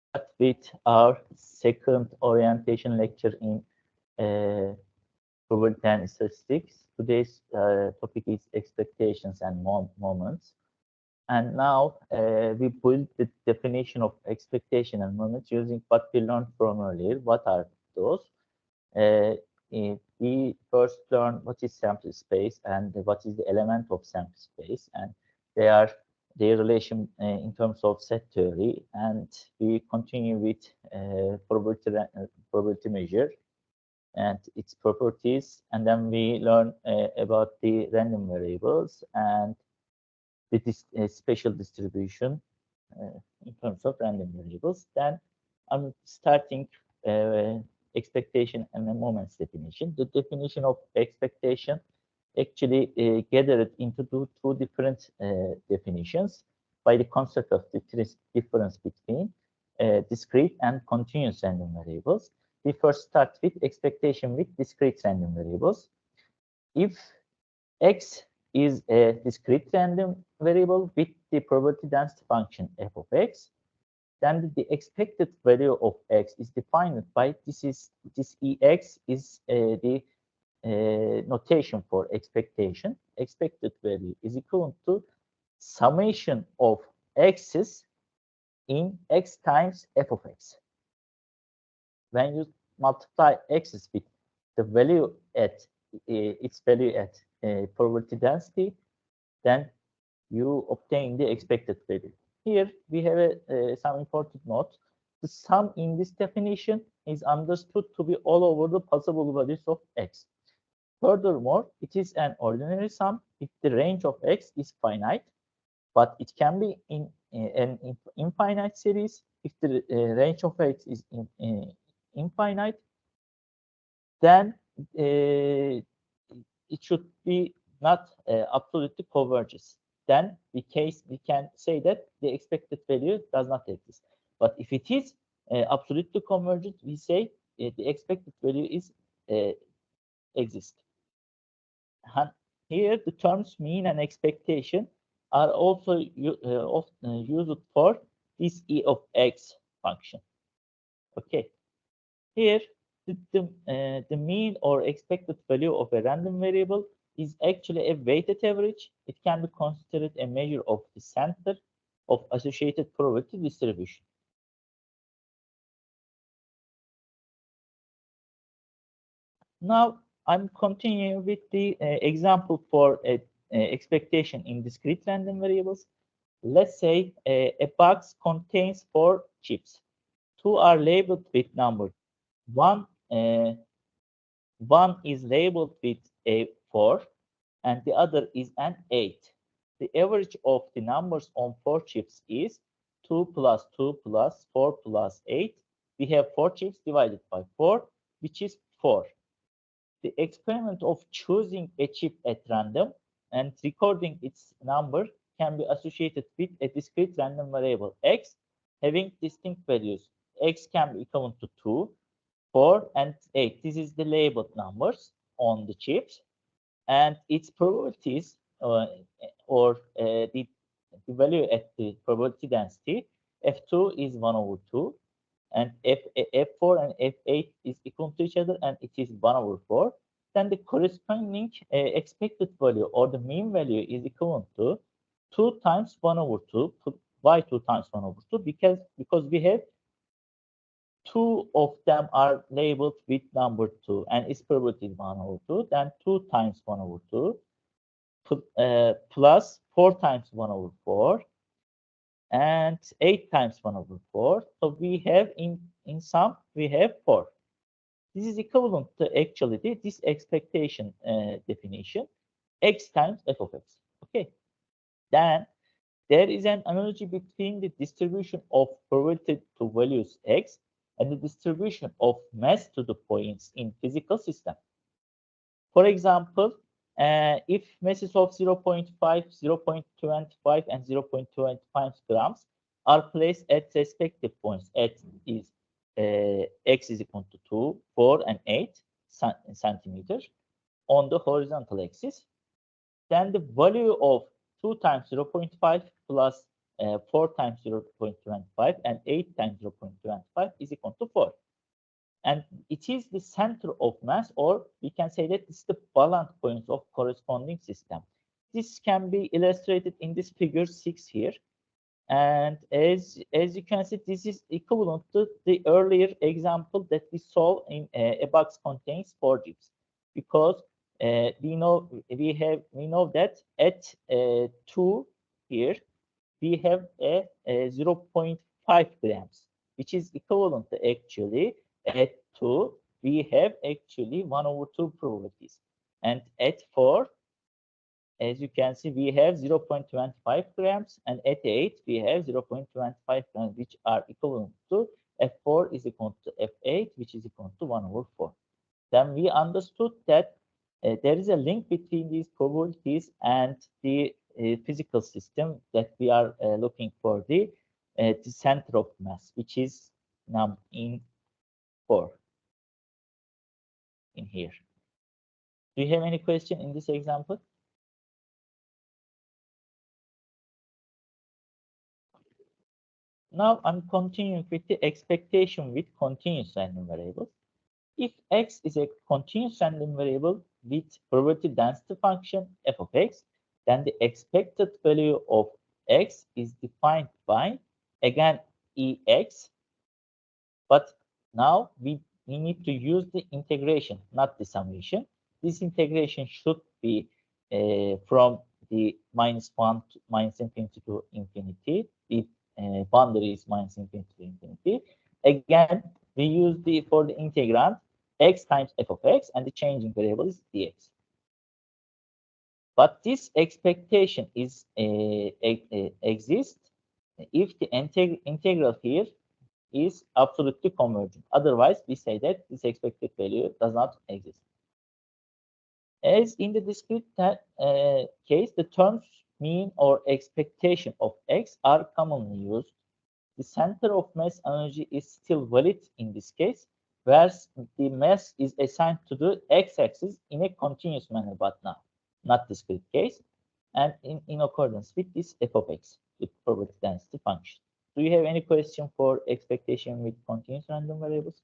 start with our second orientation lecture in uh, probability and statistics. Today's topic is expectations and moments. And now we build the definition of expectation and moments using what we learned from earlier. What are those? Uh, we first learn what is sample space and what is the element of sample space, and they are their relation in terms of set theory. And we continue with probability measure and its properties, and then we learn about the random variables and the spatial distribution in terms of random variables. Then I'm starting uh, expectation and the moments definition. The definition of expectation actually gathered into two different definitions by the concept of the difference between discrete and continuous random variables. We first start with expectation with discrete random variables. If x is a discrete random variable with the probability density function f of x, then the expected value of x is defined by this ex is the notation for expectation. Expected value is equivalent to summation of x's in x times f of x. When you multiply x's with the value at its value at probability density, then you obtain the expected value. Here we have some important note. The sum in this definition is understood to be all over the possible values of x. Furthermore, it is an ordinary sum if the range of x is finite, but it can be in an infinite series if the range of x is infinite. Then it should be not absolutely converges. Then we can say that the expected value does not exist. But if it is absolutely convergent, we say the expected value is exist. And here the terms mean and expectation are also often used for this e of x function. Okay. Here, the mean or expected value of a random variable is actually a weighted average. It can be considered a measure of the center of associated probability distribution. Now, I'm continuing with the example for expectation in discrete random variables. Let's say a box contains 4 chips. Two are labeled with number. One uh, One is labeled with a 4 and the other is an 8. The average of the numbers on 4 chips is 2 plus 2 plus 4 plus 8. We have 4 chips divided by 4, which is 4. The experiment of choosing a chip at random and recording its number can be associated with a discrete random variable x having distinct values. X can be equivalent to 2, 4, and 8. This is the labeled numbers on the chips, and its probabilities or the value at the probability density f2 is 1 over 2, and f4 and f8 is equal to each other, and it is 1 over 4. Then the corresponding expected value or the mean value is equivalent to 2 times 1 over 2. Why 2 times 1 over 2? Because we have two of them are labeled with number 2 and its probability is 1 over 2. Then 2 times 1 over 2 plus 4 times 1 over 4 and 8 times 1 over 4. So we have in sum, we have 4. This is equivalent to actually this expectation definition, x times f of x. Okay. Then there is an analogy between the distribution of probability to values x and the distribution of mass to the points in physical system. For example, if masses of 0.5, 0.25, and 0.25 grams are placed at respective points at is x is equal to 2, 4, and 8 centimeters on the horizontal axis, then the value of 2 times 0.5 plus 4 times 0.25 and 8 times 0.25 is equal to 4. And it is the center of mass, or we can say that it's the balance points of corresponding system. This can be illustrated in this figure 6 here. And as you can see, this is equivalent to the earlier example that we saw in a box contains 4 chips, because we know that at 2 here we have a 0.5 grams, which is equivalent to actually at 2 we have actually 1/2 probabilities, and at 4, as you can see, we have 0.25 grams, and at 8 we have 0.25 grams, which are equivalent to F4 is equal to F8, which is equal to 1/4. Then we understood that there is a link between these probabilities and the physical system that we are looking for the center of mass, which is in 4 in here. Do you have any question in this example? Now I'm continuing with the expectation with continuous random variables. If x is a continuous random variable with probability density function f of x, then the expected value of x is defined by, again, ex, but now we need to use the integration, not the summation. This integration should be from the -1 to -infinity to infinity. The boundary is -infinity to infinity. Again, we use for the integrand x times f of x, and the changing variable is dx. But this expectation is exists if the integral here is absolutely convergent. Otherwise, we say that this expected value does not exist. As in the discrete case, the terms mean or expectation of x are commonly used. The center of mass energy is still valid in this case, whereas the mass is assigned to the x-axis in a continuous manner, but now, not discrete case, and in accordance with this f of x, with probability density function. Do you have any question for expectation with continuous random variables?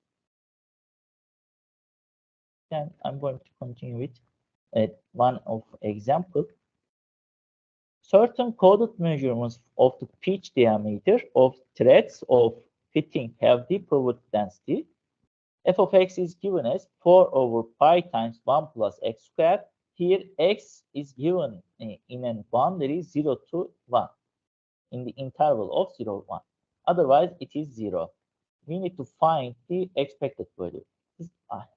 Then I'm going to continue with one of example. Certain coded measurements of the pitch diameter of threads of fitting have the probability density. F of x is given as 4/pi times 1 plus x squared. Here x is given in a boundary 0 to 1, in the interval of 0 to 1. Otherwise, it is 0. We need to find the expected value.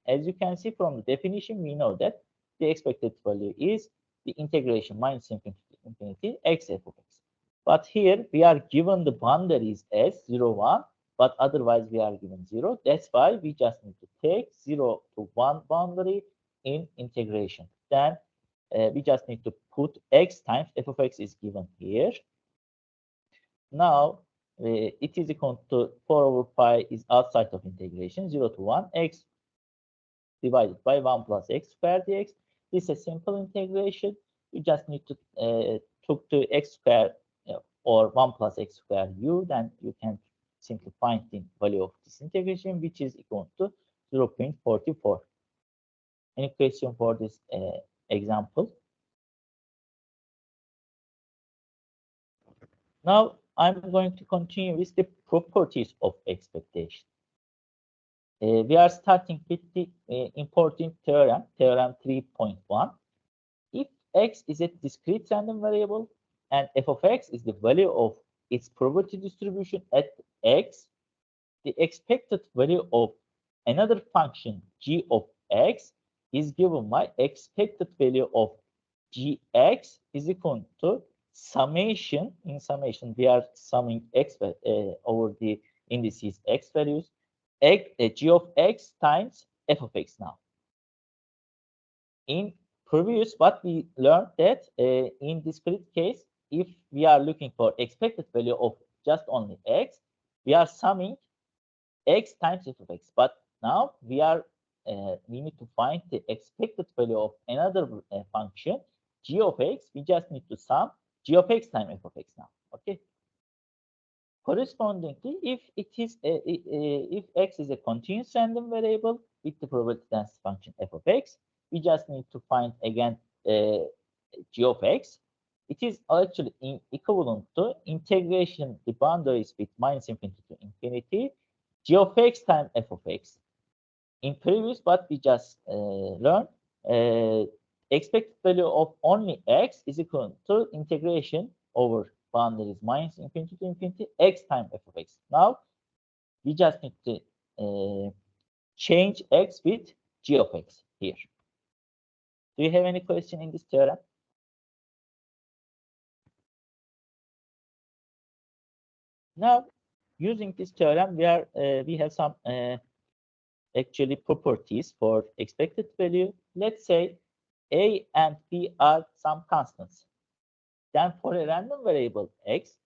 As you can see from the definition, we know that the expected value is the integration -infinity to infinity x f of x. But here we are given the boundaries as 0, 1, but otherwise we are given 0. That's why we just need to take 0 to 1 boundary in integration. Then we just need to put x times f of x is given here. Now it is equal to 4/pi is outside of integration, 0 to 1, x divided by 1 plus x squared dx. This is a simple integration. You just need to took the x squared or 1 plus x squared u, then you can simply find the value of this integration, which is equal to 0.44. Any question for this example? Now I'm going to continue with the properties of expectation. We are starting with the important theorem, theorem 3.1. If x is a discrete random variable and f of x is the value of its probability distribution at x, the expected value of another function g of x is given by expected value of gx is equal to summation. In summation, we are summing x over the indices x values, g of x times f of x. Now, in previous, what we learned that in discrete case, if we are looking for expected value of just only x, we are summing x times f of x. But now we need to find the expected value of another function, g of x. We just need to sum g of x times f of x now. Okay. Correspondingly, if it is if x is a continuous random variable with the probability density function f of x, we just need to find again g of x. It is actually equivalent to integration the boundaries with minus infinity to infinity g of x times f of x. In previous, what we just learned, expected value of only x is equal to integration over boundaries minus infinity to infinity x times f of x. Now we just need to change x with g of x here. Do you have any question in this theorem? Now, using this theorem, we have some actually properties for expected value. Let's say a and b are some constants. Then for a random variable x,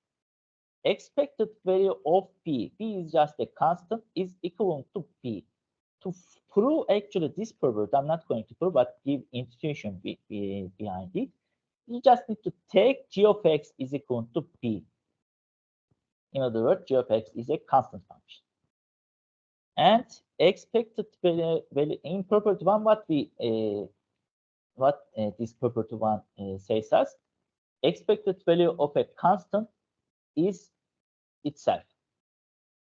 expected value of b is just a constant, is equivalent to b. To prove actually this property, I'm not going to prove, but give intuition behind it. You just need to take g of x is equal to b. In other words, g of x is a constant function. And expected value in property one, what this property one says us, expected value of a constant is itself.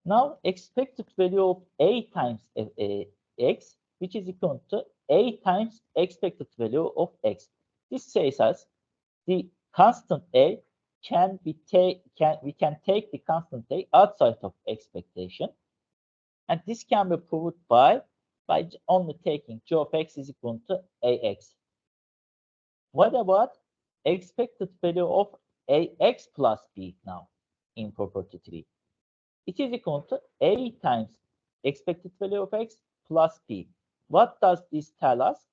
Now, expected value of a times x, which is equal to a times expected value of x. This says us the constant a we can take the constant a outside of expectation, and this can be proved by only taking g of x is equal to ax. What about expected value of ax plus b now in property 3? It is equal to a times expected value of x plus b. What does this tell us?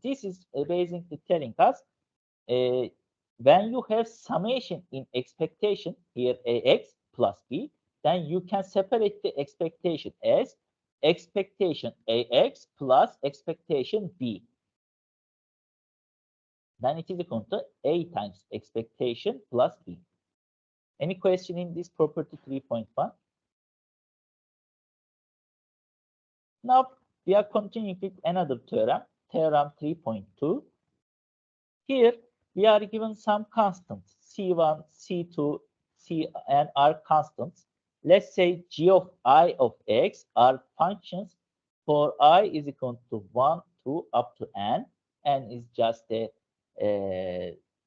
This is basically telling us when you have summation in expectation, here ax plus b, then you can separate the expectation as expectation ax plus expectation b. Then it is equal to a times expectation plus b. Any question in this property 3.1? Now we are continuing with another theorem, theorem 3.2. Here we are given some constants, C1, C2, C and R constants. Let's say g of I of x are functions for I is equal to 1, 2, up to n. N is just a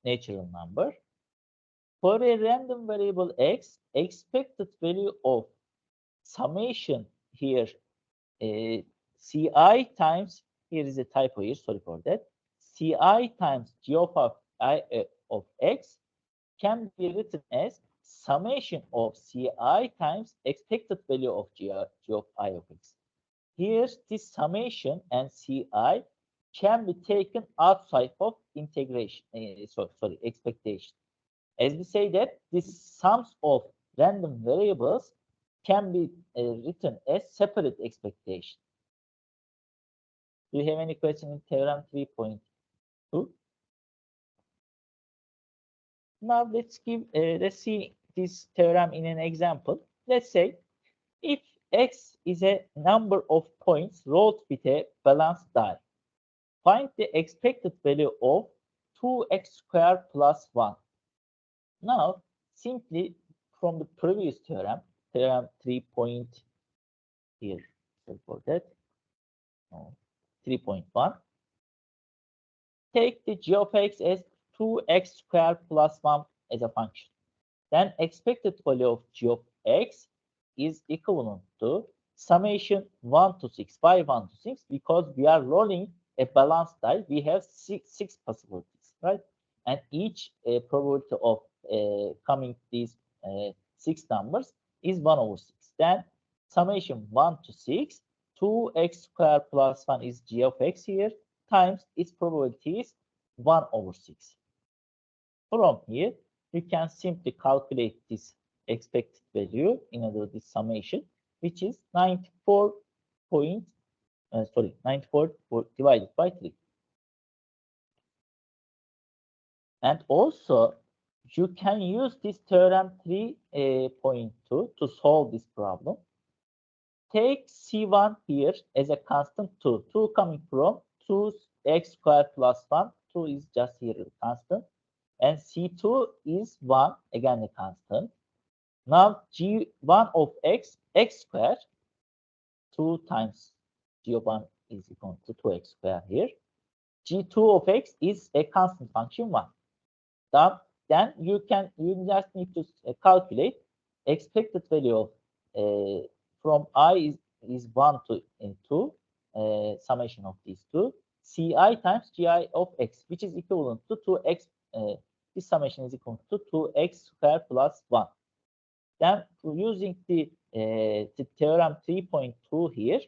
natural number. For a random variable x, expected value of summation here, ci times, here is a typo here, sorry for that, ci times g of I of x can be written as summation of ci times expected value of g of I of x. Here, this summation and ci can be taken outside of integration, expectation. As we say that these sums of random variables can be written as separate expectation. Do you have any question in theorem 3.2? Now let's see this theorem in an example. Let's say if x is a number of points rolled with a balanced die, find the expected value of 2x squared plus 1. Now, simply from the previous theorem, theorem 3. Here, sorry for that, 3.1, take the g of x as 2x squared plus 1 as a function. Then expected value of g of x is equivalent to summation 1 to 6 by 1 to 6, because we are rolling a balanced die. We have six possibilities, right? And each probability of coming these 6 numbers is 1 over 6. Then summation 1 to 6, 2x squared plus 1 is g of x here, times its probability is 1 over 6. From here, you can simply calculate this expected value, in other words, this summation, which is 94 divided by 3. And also, you can use this theorem 3.2 to solve this problem. Take C1 here as a constant 2. 2 coming from 2x squared plus 1. 2 is just here a constant. And C2 is 1, again a constant. Now G1 of x, x squared, 2 times G1 is equal to 2x squared here. G2 of x is a constant function 1. Then you just need to calculate expected value of from I is 1 to 2 summation of these two, Ci times Gi of x, which is equivalent to 2x. This summation is equal to 2x squared plus 1. Then using the theorem 3.2 here,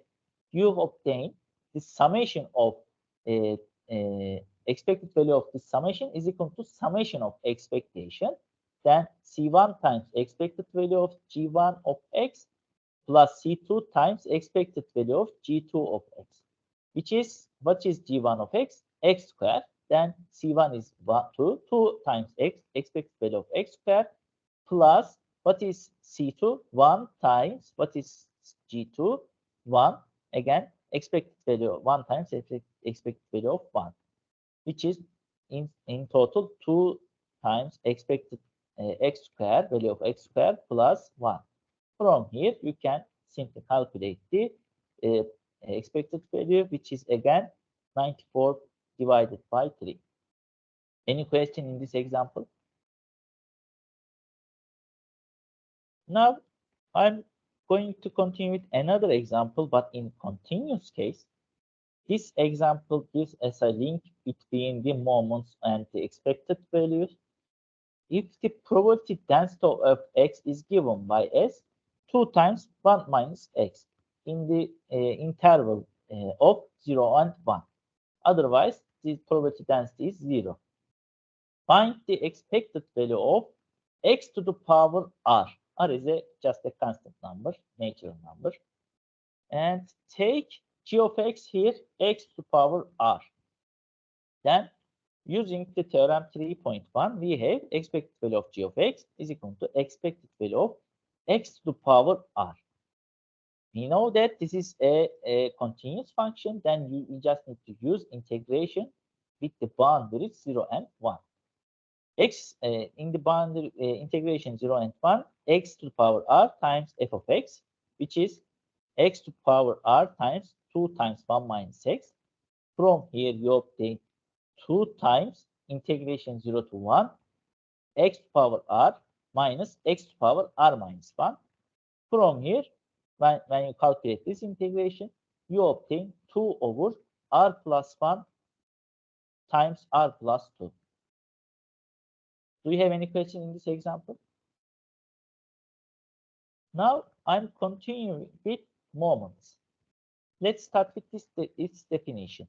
you obtain the summation of expected value of this summation is equal to summation of expectation. Then C1 times expected value of G1 of x plus C2 times expected value of G2 of x, which is, what is G1 of x? X squared. Then C1 is 2 times x, expected value of x squared, plus what is C2? 1 times what is G2? 1. Again, expected value of 1 times expected value of 1, which is in total 2 times expected x squared, value of x squared plus 1. From here, you can simply calculate the expected value, which is again 94 divided by 3. Any question in this example? Now, I'm going to continue with another example, but in continuous case. This example gives us a link between the moments and the expected values. If the probability density of x is given by s, 2 times 1 minus x in the interval of 0 and 1. Otherwise, the probability density is 0. Find the expected value of x to the power r. R is just a constant number, natural number. And take g of x here, x to the power r. Then, using the theorem 3.1, we have expected value of g of x is equal to expected value of x to the power r. We know that this is a continuous function. Then you just need to use integration with the boundaries 0 and 1. X in the boundary integration 0 and 1, x to the power r times f of x, which is x to the power r times 2 times 1 minus x. From here, you obtain 2 times integration 0 to 1, x to the power r minus x to the power r minus 1. From here, when you calculate this integration, you obtain 2 over r plus 1 times r plus 2. Do you have any question in this example? Now, I'm continuing with moments. Let's start with its definition.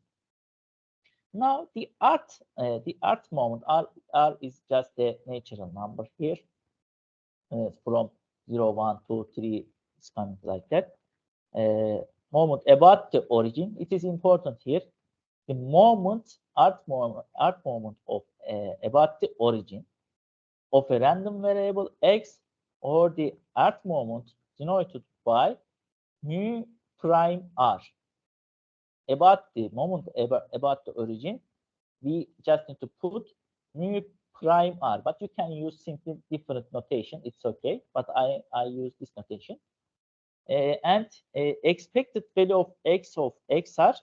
Now, the art moment, r is just a natural number here. From 0, 1, 2, 3, it's coming like that. Moment about the origin, it is important here. The moment, art moment of about the origin of a random variable x, or the art moment denoted by mu prime r. About the moment, about the origin, we just need to put mu prime r, but you can use simply different notation. It's okay, but I use this notation. And expected value of x of xr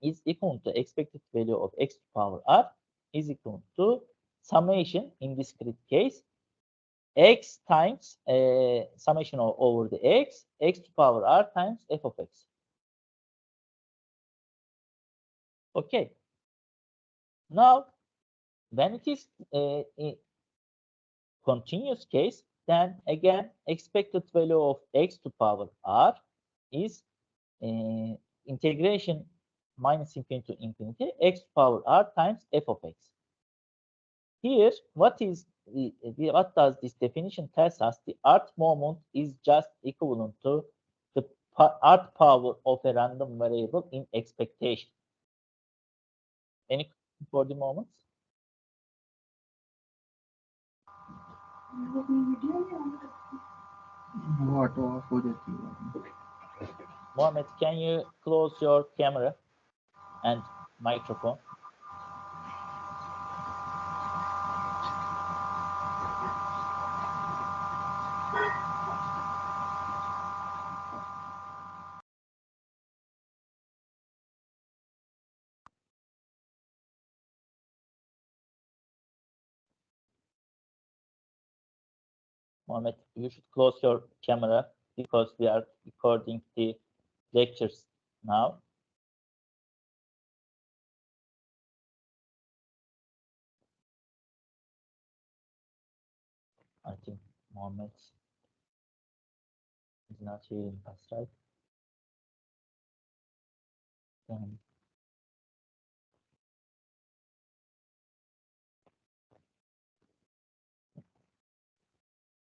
is equal to expected value of x to the power r is equal to summation, in discrete case, x times summation over the x to the power r times f of x. Okay. Now, when it is in continuous case, then again expected value of x to the power r is integration minus infinity to infinity x to the power r times f of x. Here, what does this definition tells us? The art moment is just equivalent to the art power of a random variable in expectation. Any for the moments? What off हो जाती है? Mohammed, can you close your camera and microphone? Mohammed, you should close your camera because we are recording the lectures now. I think Mohammed is not hearing us, right? Um,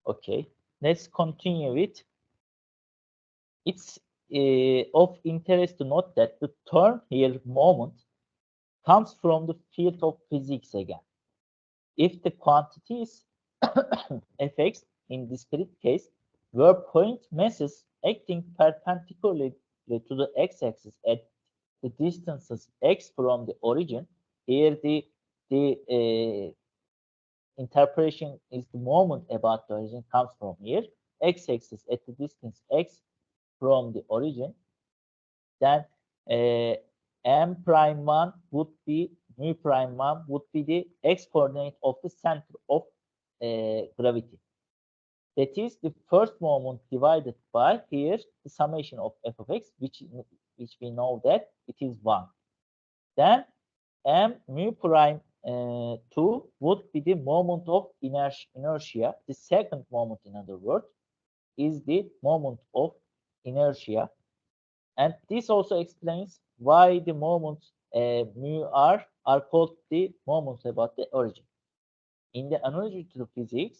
okay, let's continue with. It's of interest to note that the term here, moment, comes from the field of physics again. If the quantities fx in discrete case were point masses acting perpendicularly to the x-axis at the distances x from the origin, here the interpretation is the moment about the origin comes from here, x-axis at the distance x from the origin, then uh, m prime 1 would be mu prime 1 would be the x coordinate of the center of gravity. That is the first moment divided by here the summation of f of x, which we know that it is 1. Then m mu prime 2 would be the moment of inertia. The second moment, in other words, is the moment of inertia. And this also explains why the moments mu r are called the moments about the origin. In the analogy to the physics,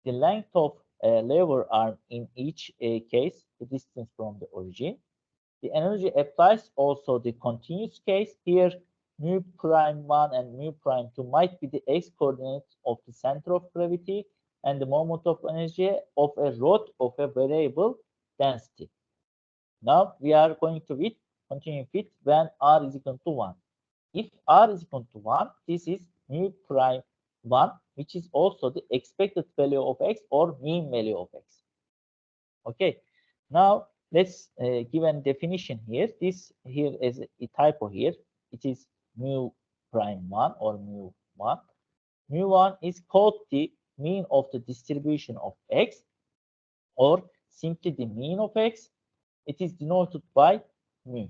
the length of a lever arm in each case, the distance from the origin. The analogy applies also the continuous case. Here, mu prime 1 and mu prime 2 might be the x coordinates of the center of gravity and the moment of energy of a rod of a variable density. Now we are going to continue with when r is equal to 1. If r is equal to 1, this is mu prime 1, which is also the expected value of x or mean value of x. Okay, now let's give a definition here. This here is a typo here. It is mu prime 1 or mu 1. Mu 1 is called the mean of the distribution of x or simply the mean of x. It is denoted by mu.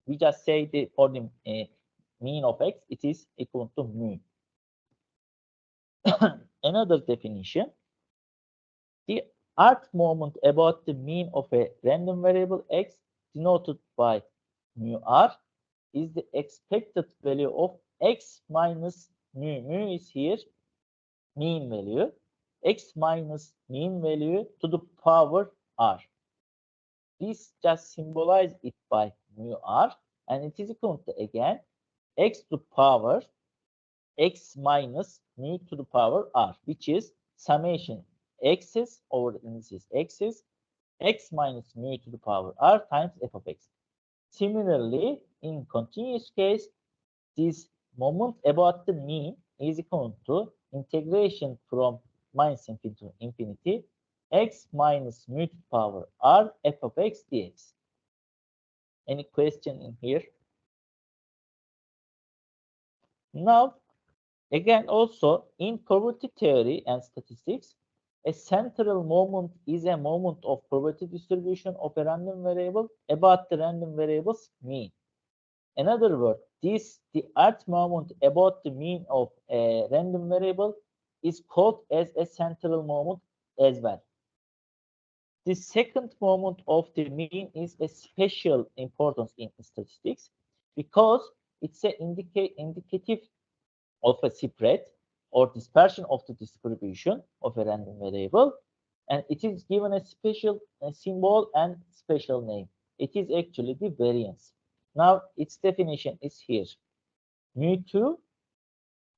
We just say the for the mean of x, it is equal to mu. Another definition, the arc moment about the mean of a random variable x denoted by mu r is the expected value of x minus mu. Mu is here mean value, x minus mean value to the power r. This just symbolize it by mu r, and it is equal to again x to the power x minus mu to the power r, which is summation x's over the indices x's x minus mu to the power r times f of x. Similarly, in continuous case, this moment about the mean is equal to integration from minus infinity to infinity x minus mu to the power r f of x dx. Any question in here? Now, again, also in probability theory and statistics, a central moment is a moment of probability distribution of a random variable about the random variable's mean. In other words, the earth moment about the mean of a random variable is called as a central moment as well. The second moment of the mean is a special importance in statistics because it's an indicative of a spread or dispersion of the distribution of a random variable, and it is given a special symbol and special name. It is actually the variance. Now its definition is here. Mu2,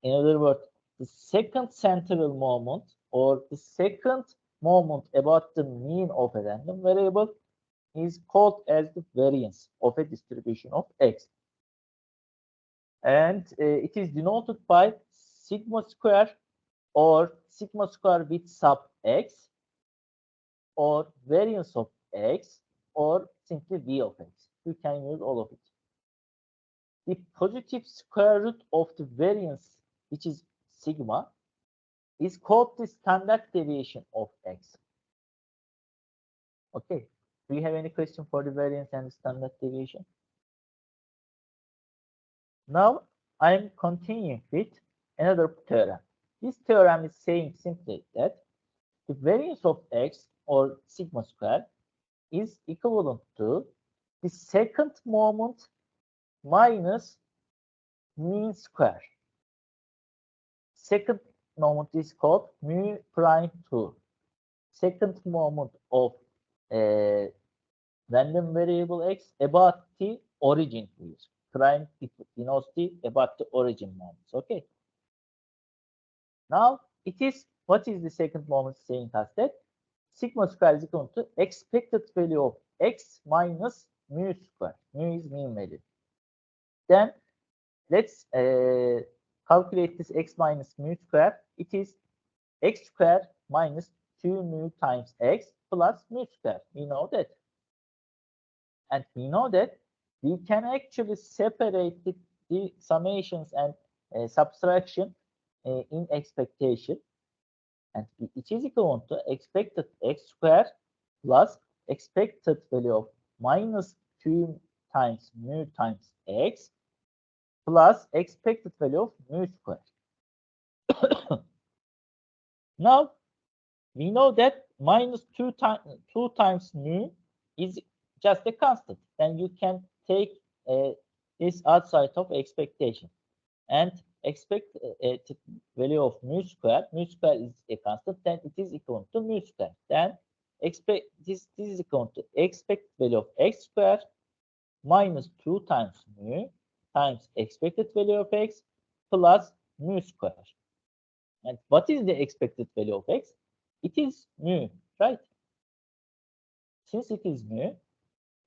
in other words, the second central moment or the second moment about the mean of a random variable is called as the variance of a distribution of x. And it is denoted by sigma square or sigma square with sub x or variance of x or simply v of x. You can use all of it. The positive square root of the variance, which is sigma, is called the standard deviation of x. Okay. Do you have any question for the variance and the standard deviation? Now I'm continuing with another theorem. This theorem is saying simply that the variance of x or sigma square is equivalent to the second moment minus mean square. Second moment is called mu prime 2. Second moment of random variable x about the origin here. Prime denotes the about the origin moments. Okay. Now it is what is the second moment saying us that sigma square is equal to expected value of x minus mu square. Mu is mean value. Then let's calculate this x minus mu square. It is x square minus 2 mu times x plus mu square. We know that. And we know that we can actually separate the summations and subtraction in expectation. And it is equal to expected x square plus expected value of minus 2 times mu times x plus expected value of mu square. Now, we know that minus 2 times mu is just a constant. Then you can take this outside of expectation and expect value of mu square. Mu square is a constant, then it is equal to mu square. Then expect this is equal to expected value of x square minus 2 times mu times expected value of x plus mu square. And what is the expected value of x? It is mu, right? Since it is mu,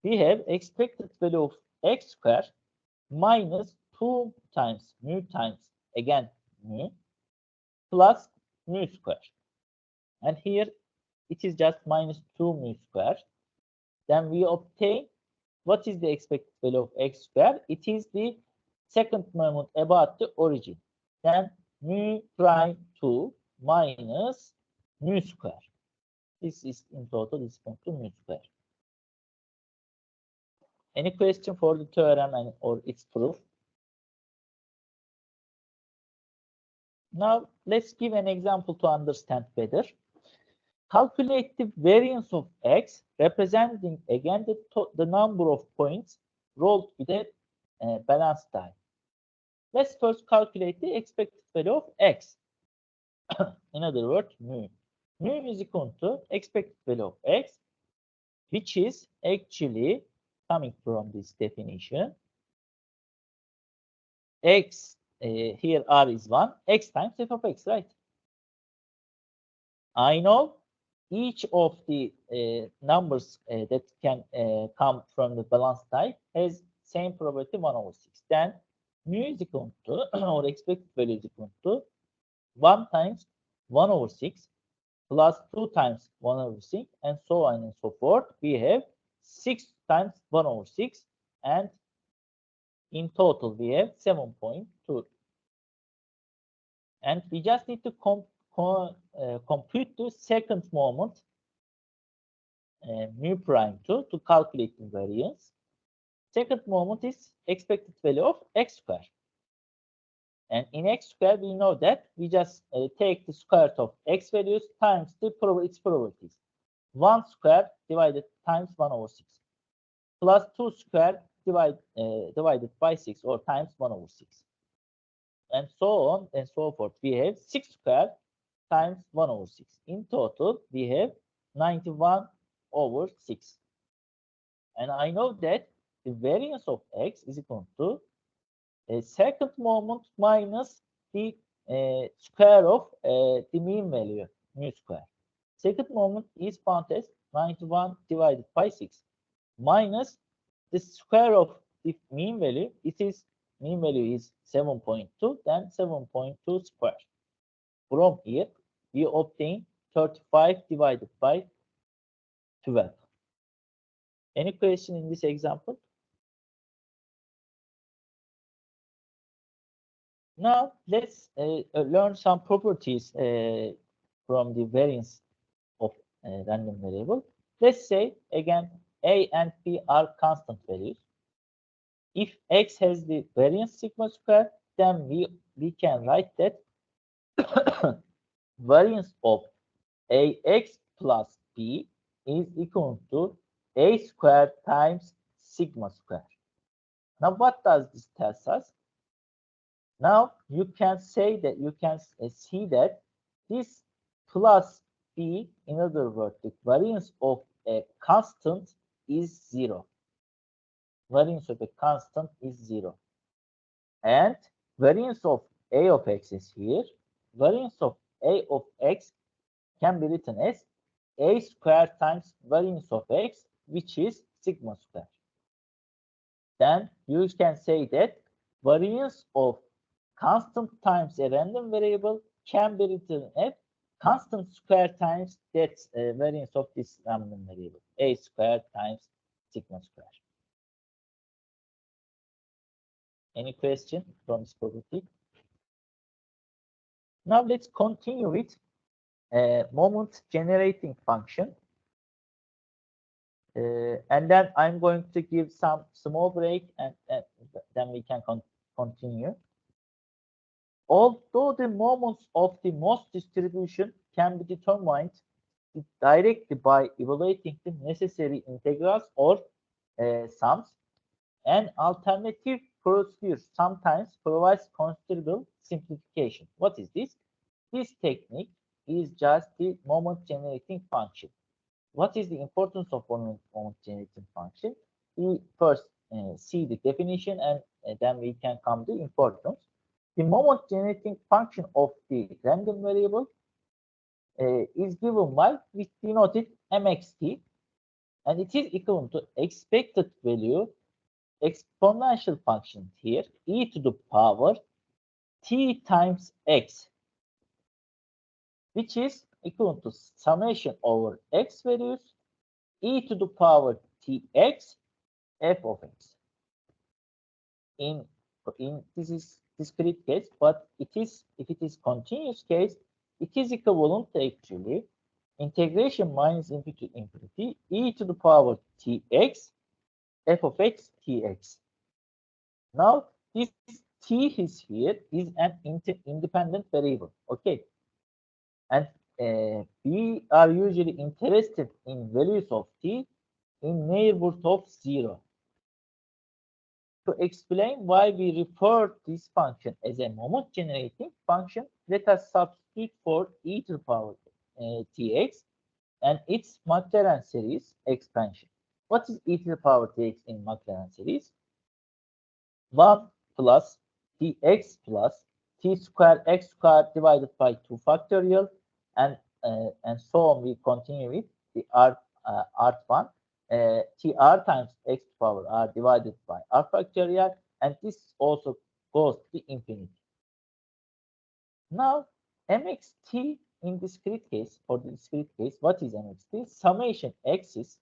we have expected value of x square minus 2 times mu times again mu plus mu square. And here it is just minus 2 mu square. Then we obtain what is the expected value of x square? It is the second moment about the origin. Then mu prime 2 minus mu square. This is in total is equal to mu square. Any question for the theorem and or its proof? Now let's give an example to understand better. Calculate the variance of x representing again the number of points rolled with a balanced die. Let's first calculate the expected value of x. In other words, mu. Mu is equal to expected value of x, which is actually coming from this definition. X, here r is 1, x times f of x, right? I know each of the numbers that can come from the balanced type has same probability 1 over 6. Then mu is equal to, or expected value is equal to 1 times 1 over 6 plus 2 times 1 over 6 and so on and so forth. We have 6 times 1 over 6 and in total we have 7.2. And we just need to compute the second moment mu prime 2 to calculate the variance. Second moment is expected value of x square. And in x square, we know that we just take the square root of x values times its probabilities. 1 square divided times 1 over 6 plus 2 square divided by 6 or times 1 over 6. And so on and so forth. We have 6 square times 1 over 6. In total, we have 91 over 6. And I know that the variance of x is equal to a second moment minus the square of the mean value, mu square. Second moment is found as 91 divided by 6 minus the square of the mean value. It is mean value is 7.2, then 7.2 square. From here, we obtain 35 divided by 12. Any question in this example? Now, let's learn some properties from the variance of random variable. Let's say, again, A and B are constant values. If X has the variance sigma square, then we can write that variance of AX plus B is equal to A squared times sigma square. Now, what does this tell us? Now, you can say that you can see that this plus B, in other words, the variance of a constant is 0. Variance of a constant is 0. And variance of A of X is here. Variance of A of X can be written as A squared times variance of X, which is sigma square. Then you can say that variance of constant times a random variable can be written as constant square times that variance of this random variable, A squared times sigma square. Any question from this property? Now let's continue with moment generating function. And then I'm going to give some small break and then we can continue. Although the moments of the most distribution can be determined directly by evaluating the necessary integrals or sums, an alternative procedure sometimes provides considerable simplification. What is this? This technique is just the moment generating function. What is the importance of moment generating function? We first see the definition and then we can come to importance. The moment generating function of the random variable is given by, we denoted mxt, and it is equal to expected value exponential function here, e to the power t times x, which is equal to summation over x values e to the power tx f of x. In this is discrete case, but it is, if it is continuous case, it is equivalent to actually integration minus infinity to infinity e to the power tx f of x tx. Now this t is here is an independent variable, okay, and we are usually interested in values of t in neighborhood of 0. To explain why we refer this function as a moment generating function, let us substitute for e to the power tx and its Maclaurin series expansion. What is e to the power tx in Maclaurin series? 1 plus tx plus t square x square divided by 2 factorial, and so on. We continue with the rt1 tr times x to the power r divided by r factorial, and this also goes to infinity. Now mxt in discrete case, for the discrete case, what is mxt? Summation x is,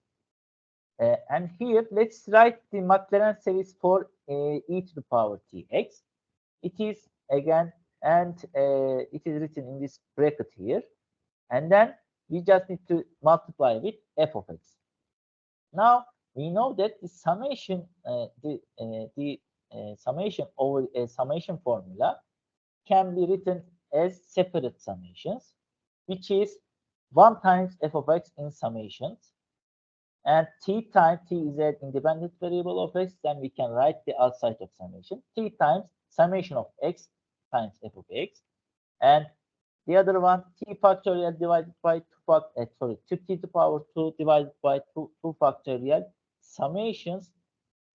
and here let's write the Maclaurin series for e to the power tx. It is again, and it is written in this bracket here, and then we just need to multiply with f of x. Now we know that the summation, summation over a summation formula can be written as separate summations, which is 1 times f of x in summations, and t times t is an independent variable of x, then we can write the outside of summation, t times summation of x times f of x, and the other one t factorial divided by 2 to the power 2 divided by 2 factorial summations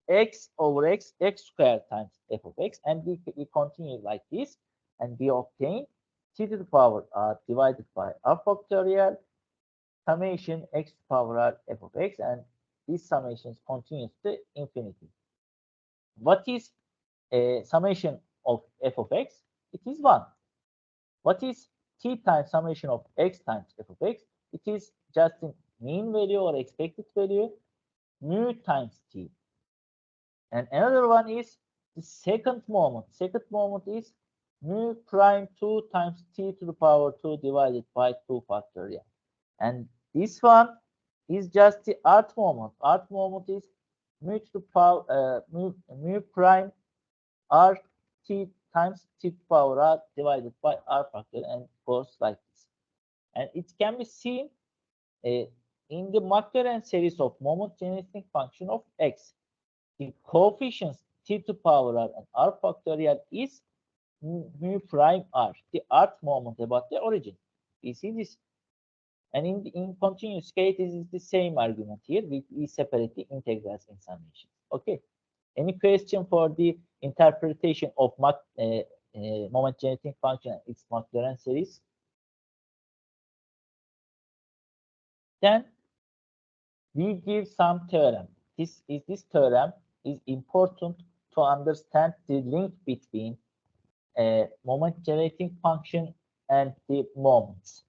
x over x, x squared times f of x, and we continue like this. and we obtain t to the power r divided by r factorial summation x to the power r f of x, and this summation continues to infinity. What is a summation of f of x? It is 1. What is t times summation of x times f of x? It is just a mean value or expected value, mu times t. And another one is the second moment. Second moment is mu prime 2 times t to the power 2 divided by 2 factorial. And this one is just the art moment. Art moment is mu to the power mu prime r t times t to the power r divided by r factorial, and goes like this. And it can be seen in the Maclaurin series of moment generating function of x. The coefficients t to the power r and r factorial is mu prime r, the art moment about the origin. We see this. And in continuous case, this is the same argument here. We separate the integrals in summation. Okay. Any question for the interpretation of moment generating function and its Maclaurin series? Then we give some theorem. This theorem is important to understand the link between moment generating function and the moments.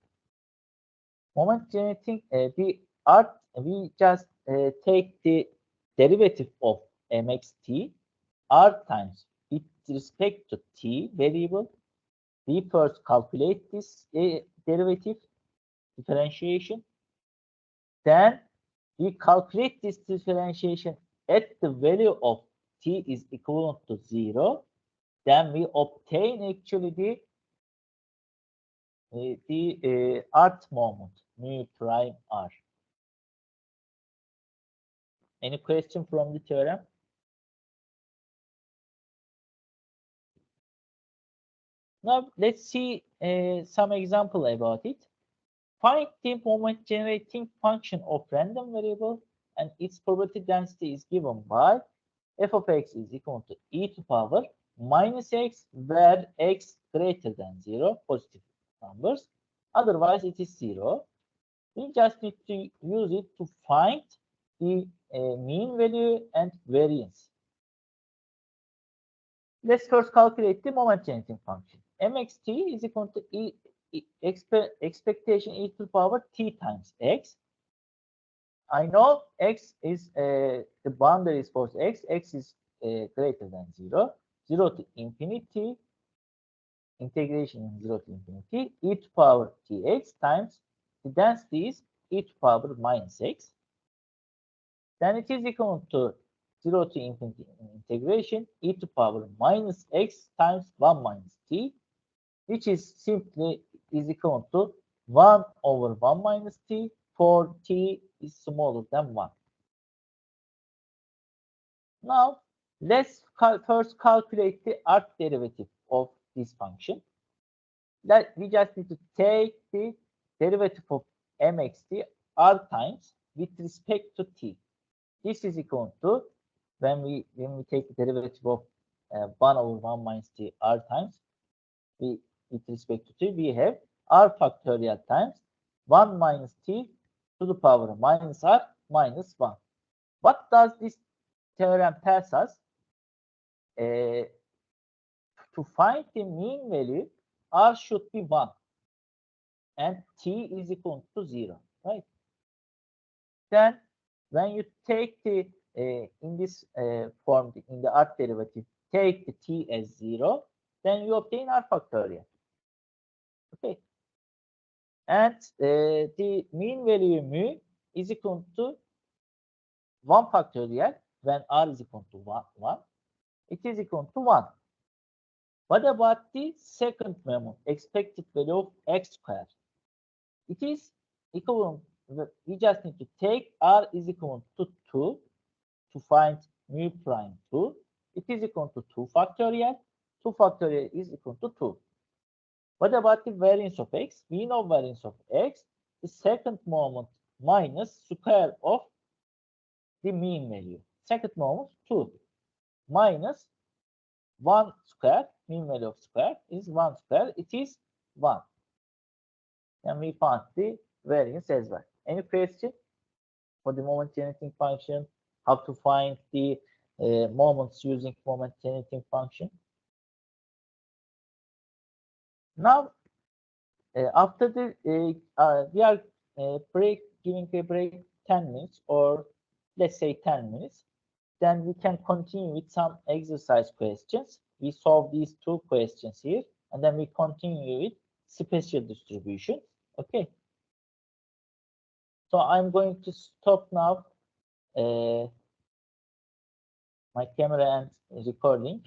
Moment generating we just take the derivative of mxt r times with respect to t variable. We first calculate this derivative differentiation. Then we calculate this differentiation at the value of t is equivalent to 0. Then we obtain actually the art moment mu prime r. Any question from the theorem? Now let's see some example about it. Find the moment generating function of random variable, and its probability density is given by f of x is equal to e to power minus x, where x greater than 0, positive numbers. Otherwise, it is 0. We just need to use it to find the mean value and variance. Let's first calculate the moment generating function. mxt is equal to expectation e to the power t times x. I know x is the boundary is for x. X is greater than 0. 0 to infinity. Integration 0 to infinity. E to power tx times the density is e to power minus x. Then it is equal to 0 to infinity integration e to power minus x times 1 minus t, which is simply is equal to 1 over 1 minus t for t is smaller than 1. Now, let's first calculate the arc derivative of this function. We just need to take the derivative of mxt r times with respect to t. This is equal to, when we take the derivative of 1 over 1 minus t r times, with respect to t, we have r factorial times 1 minus t to the power minus r minus 1. What does this theorem tells us? To find the mean value, r should be 1 and t is equal to 0, right? Then when you take the in this form, in the arc derivative, take the t as 0, then you obtain r factorial. Okay. And the mean value mu is equal to 1 factorial when r is equal to 1. It is equal to 1. What about the second moment, expected value of x squared? It is equivalent. We just need to take r is equal to 2 to find mu prime 2. It is equal to 2 factorial. 2 factorial is equal to 2. What about the variance of x? We know variance of x, the second moment minus square of the mean value. Second moment 2 minus 1 square mean value of square is 1 square. It is 1. And we found the variance as well. Any question for the moment generating function? How to find the moments using moment generating function? Now, after the we are giving a break 10 minutes, or let's say 10 minutes. Then we can continue with some exercise questions. We solve these 2 questions here, and then we continue with special distribution. Okay. So I'm going to stop now my camera and recording.